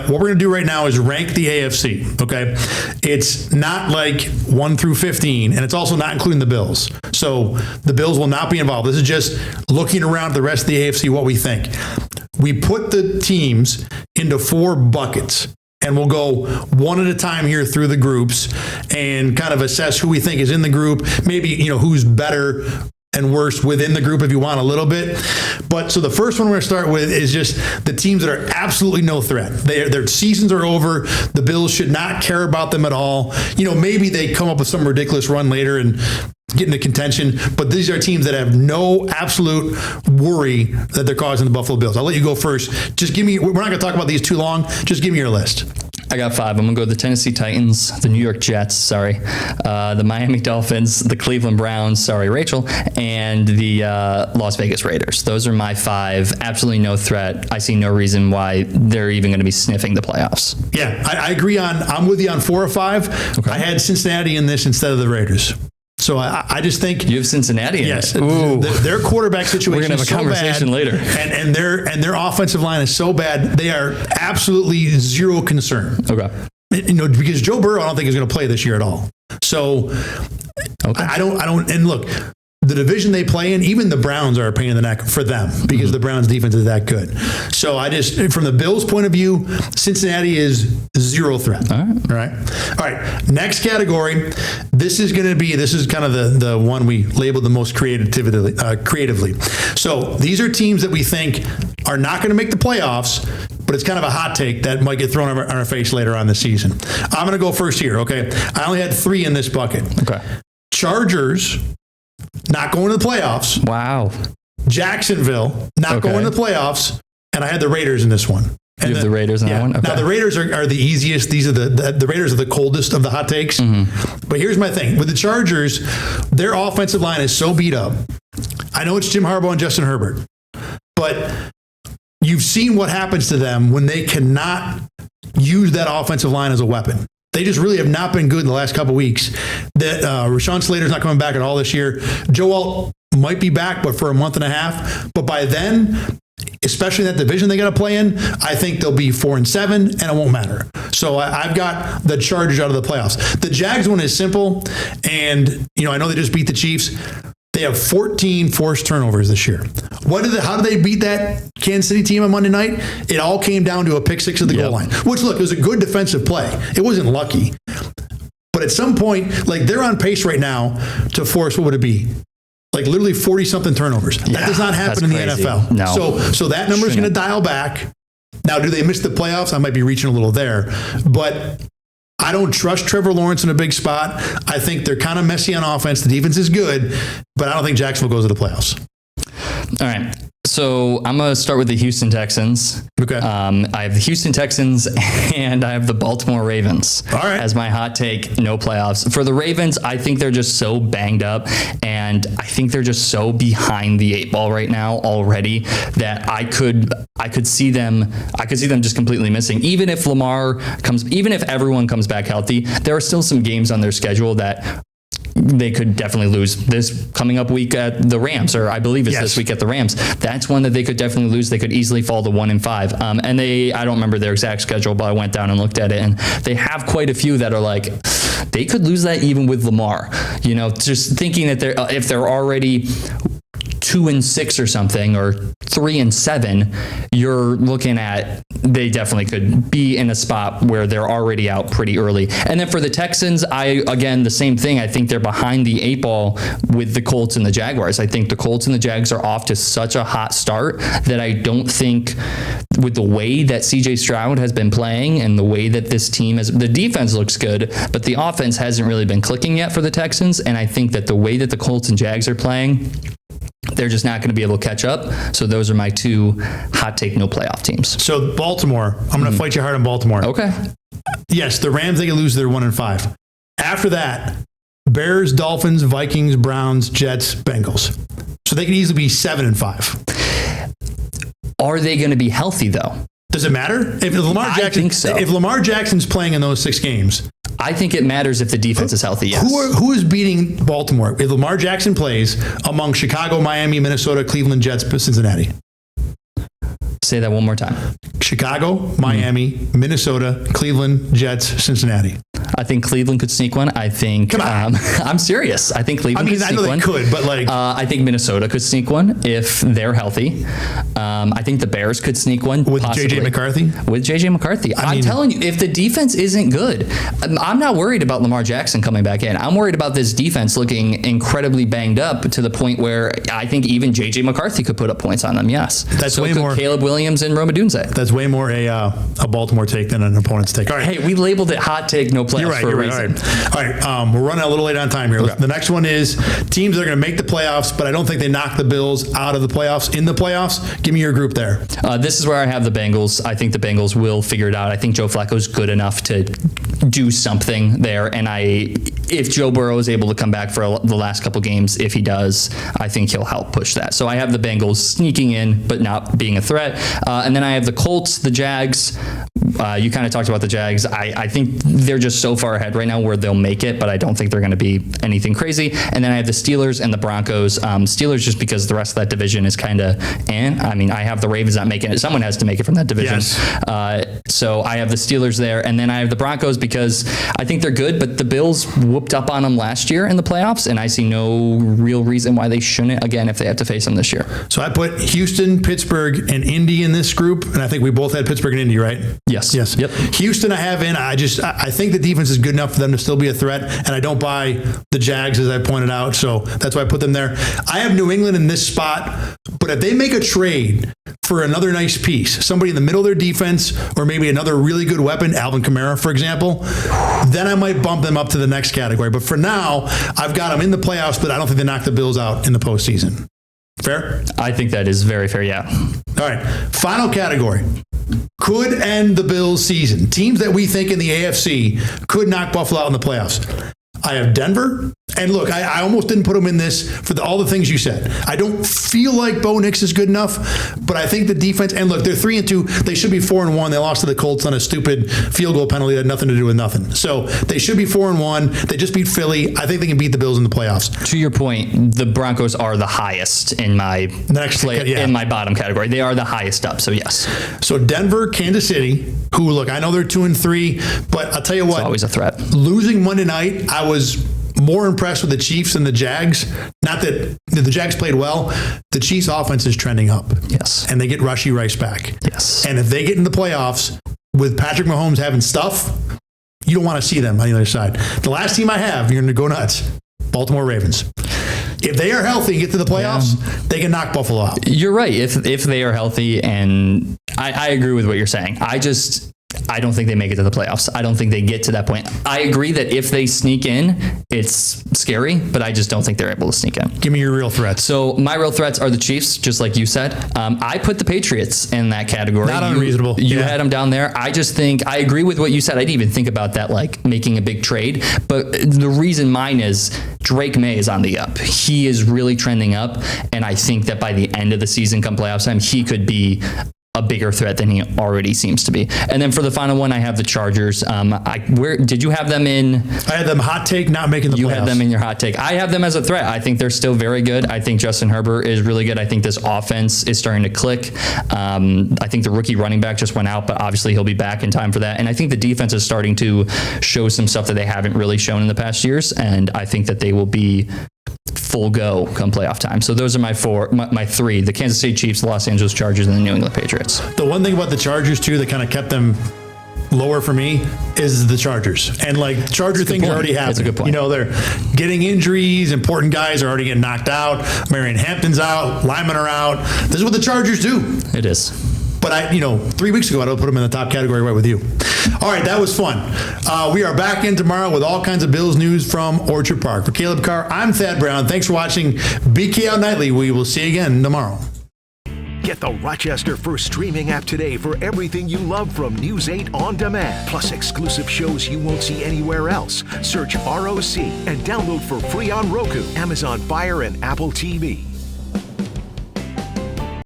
what we're going to do right now is rank the AFC, okay? It's not like 1 through 15, and it's also not including the Bills. So the Bills will not be involved. This is just looking around the rest of the AFC, what we think. We put the teams into 4 buckets, and we'll go one at a time here through the groups and kind of assess who we think is in the group, maybe, who's better and worse within the group if you want a little bit. But so the first one we're going to start with is just the teams that are absolutely no threat. Their seasons are over. The Bills should not care about them at all. Maybe they come up with some ridiculous run later and get into contention, but these are teams that have no absolute worry that they're causing the Buffalo Bills. I'll let you go first. Just give me, we're not going to talk about these too long. Just give me your list. I got 5. I'm going to go the Tennessee Titans, the New York Jets, the Miami Dolphins, the Cleveland Browns, sorry, Rachel, and the Las Vegas Raiders. Those are my 5. Absolutely no threat. I see no reason why they're even going to be sniffing the playoffs. Yeah, I agree I'm with you on 4 or 5. Okay. I had Cincinnati in this instead of the Raiders. So I just think you have Cincinnati in yes, it. Ooh. Their quarterback situation We're gonna have is a so conversation bad, later. And their offensive line is so bad. They are absolutely zero concern. Okay. Because Joe Burrow, I don't think is going to play this year at all. So okay. I don't. And look, the division they play in, even the Browns are a pain in the neck for them because the Browns defense is that good. So from the Bills' point of view, Cincinnati is zero threat. All right. Next category. This is kind of the one we labeled the most creatively. So these are teams that we think are not going to make the playoffs, but it's kind of a hot take that might get thrown on our face later on this season. I'm going to go first here. Okay. I only had 3 in this bucket. Okay. Chargers, not going to the playoffs. Wow. Jacksonville, not going to the playoffs. And I had the Raiders in this one. And you have the Raiders in that one? Okay. Now, the Raiders are the easiest. These are the Raiders are the coldest of the hot takes. Mm-hmm. But here's my thing. With the Chargers, their offensive line is so beat up. I know it's Jim Harbaugh and Justin Herbert. But you've seen what happens to them when they cannot use that offensive line as a weapon. They just really have not been good in the last couple of weeks. That Rashawn Slater's not coming back at all this year. Joe Alt might be back, but for a month and a half. But by then, especially in that division they got to play in, I think they'll be 4-7, and it won't matter. So I've got the Chargers out of the playoffs. The Jags one is simple, and I know they just beat the Chiefs. They have 14 forced turnovers this year. How did they beat that Kansas City team on Monday night? It all came down to a pick 6 at the goal line, which, look, it was a good defensive play. It wasn't lucky. But at some point, they're on pace right now to force, what would it be? Literally 40-something turnovers. Yeah, that does not happen in the NFL. No. So that number is going to dial back. Now, do they miss the playoffs? I might be reaching a little there. But I don't trust Trevor Lawrence in a big spot. I think they're kind of messy on offense. The defense is good, but I don't think Jacksonville goes to the playoffs. All right. So I'm going to start with the Houston Texans. Okay. I have the Houston Texans and I have the Baltimore Ravens. All right. As my hot take, no playoffs. For the Ravens, I think they're just so banged up and I think they're just so behind the 8 ball right now already that I could see them just completely missing. Even if everyone comes back healthy, there are still some games on their schedule that they could definitely lose. This coming up week at the Rams, or I believe it's this week at the Rams. That's one that they could definitely lose. They could easily fall to 1-5. And I don't remember their exact schedule, but I went down and looked at it, and they have quite a few that are they could lose that even with Lamar. Just thinking that if they're already 2-6 or something, or 3-7, you're looking at they definitely could be in a spot where they're already out pretty early. And then for the Texans, again, the same thing. I think they're behind the 8 ball with the Colts and the Jaguars. I think the Colts and the Jags are off to such a hot start that I don't think, with the way that CJ Stroud has been playing and the way that this team the defense looks good, but the offense hasn't really been clicking yet for the Texans. And I think that the way that the Colts and Jags are playing, they're just not going to be able to catch up. So those are my 2 hot take no playoff teams. So Baltimore, I'm going to fight you hard on Baltimore. Okay. Yes, the Rams, they can lose their 1-5. After that, Bears, Dolphins, Vikings, Browns, Jets, Bengals. So they can easily be 7-5. Are they going to be healthy though? Does it matter? I think so. If Lamar Jackson's playing in those 6 games, I think it matters if the defense is healthy, yes. Who is beating Baltimore if Lamar Jackson plays among Chicago, Miami, Minnesota, Cleveland, Jets, Cincinnati? Say that one more time. Chicago, Miami, Minnesota, Cleveland, Jets, Cincinnati. I think Cleveland could sneak one. I think I'm serious. I think Cleveland could sneak one. I know they could, but like I think Minnesota could sneak one if they're healthy. I think the Bears could sneak one with possibly. JJ McCarthy. With JJ McCarthy. I'm telling you, if the defense isn't good, I'm not worried about Lamar Jackson coming back in. I'm worried about this defense looking incredibly banged up to the point where I think even JJ McCarthy could put up points on them. Yes, that's way more. Caleb Williams and Roma Dunze. That's way more a Baltimore take than an opponent's take. All right. Hey, we labeled it hot take, no playoffs for a reason. All right. We're running a little late on time here. Okay. The next one is teams that are going to make the playoffs, but I don't think they knock the Bills out of the playoffs. In the playoffs, give me your group there. This is where I have the Bengals. I think the Bengals will figure it out. I think Joe Flacco's good enough to do something there. And if Joe Burrow is able to come back for the last couple games, if he does, I think he'll help push that. So I have the Bengals sneaking in, but not being a threat. And then I have the Colts, the Jags. You kind of talked about the Jags. I think they're just so far ahead right now where they'll make it, but I don't think they're going to be anything crazy. And then I have the Steelers and the Broncos. Steelers just because the rest of that division is kind of I have the Ravens not making it. Someone has to make it from that division. Yes. So I have the Steelers there. And then I have the Broncos because I think they're good, but the Bills whooped up on them last year in the playoffs, and I see no real reason why they shouldn't again if they have to face them this year. So I put Houston, Pittsburgh, and Indy in this group, and I think we both had Pittsburgh and Indy, right? Yes. Yep. Houston I have in. I think the defense is good enough for them to still be a threat, and I don't buy the Jags, as I pointed out, so that's why I put them there. I have New England in this spot, but if they make a trade for another nice piece, somebody in the middle of their defense, or maybe another really good weapon, Alvin Kamara, for example, then I might bump them up to the next category. But for now, I've got them in the playoffs, but I don't think they knock the Bills out in the postseason. Fair? I think that is very fair, yeah. All right. Final category. Could end the Bills season. Teams that we think in the AFC could knock Buffalo out in the playoffs. I have Denver. And look, I almost didn't put them in this for all the things you said. I don't feel like Bo Nix is good enough, but I think the defense, and look, they're 3-2. They should be 4-1. They lost to the Colts on a stupid field goal penalty that had nothing to do with nothing. So they should be 4-1. They just beat Philly. I think they can beat the Bills in the playoffs. To your point, the Broncos are the highest in my in my bottom category. They are the highest up, so yes. So Denver, Kansas City, who, look, I know they're 2-3, but I'll tell you what. It's always a threat. Losing Monday night, I was more impressed with the Chiefs than the Jags. Not that the Jags played well. The Chiefs' offense is trending up. Yes. And they get Rashee Rice back. Yes. And if they get in the playoffs with Patrick Mahomes having stuff, you don't want to see them on the other side. The last team I have, you're going to go nuts. Baltimore Ravens. If they are healthy and get to the playoffs, they can knock Buffalo out. You're right. If they are healthy, and I agree with what you're saying. I don't think they make it to the playoffs. I don't think they get to that point. I agree that if they sneak in, it's scary, but I just don't think they're able to sneak in. Give me your real threats. So my real threats are the Chiefs, just like you said. I put the Patriots in that category. Not unreasonable. You had them down there. I just think, I agree with what you said. I didn't even think about that, like making a big trade. But the reason mine is Drake May is on the up. He is really trending up. And I think that by the end of the season, come playoffs time, he could be a bigger threat than he already seems to be. And then for the final one, I have the Chargers. Where did you have them in? I had them hot take, not making the playoffs. You had them in your hot take. I have them as a threat. I think they're still very good. I think Justin Herbert is really good. I think this offense is starting to click. I think the rookie running back just went out, but obviously he'll be back in time for that. And I think the defense is starting to show some stuff that they haven't really shown in the past years. And I think that they will be full go come playoff time. So those are my three: the Kansas City Chiefs, the Los Angeles Chargers, and the New England Patriots. The one thing about the Chargers too that kind of kept them lower for me is the Chargers. And like Charger things are already happening. That's a good point. You know, they're getting injuries, important guys are already getting knocked out. Marion Hampton's out, Lyman are out. This is what the Chargers do. It is. But 3 weeks ago, I would put them in the top category right with you. All right, that was fun. We are back in tomorrow with all kinds of Bills news from Orchard Park. For Caleb Carr, I'm Thad Brown. Thanks for watching BKL Nightly. We will see you again tomorrow. Get the Rochester First streaming app today for everything you love from News 8 On Demand, plus exclusive shows you won't see anywhere else. Search ROC and download for free on Roku, Amazon Fire, and Apple TV.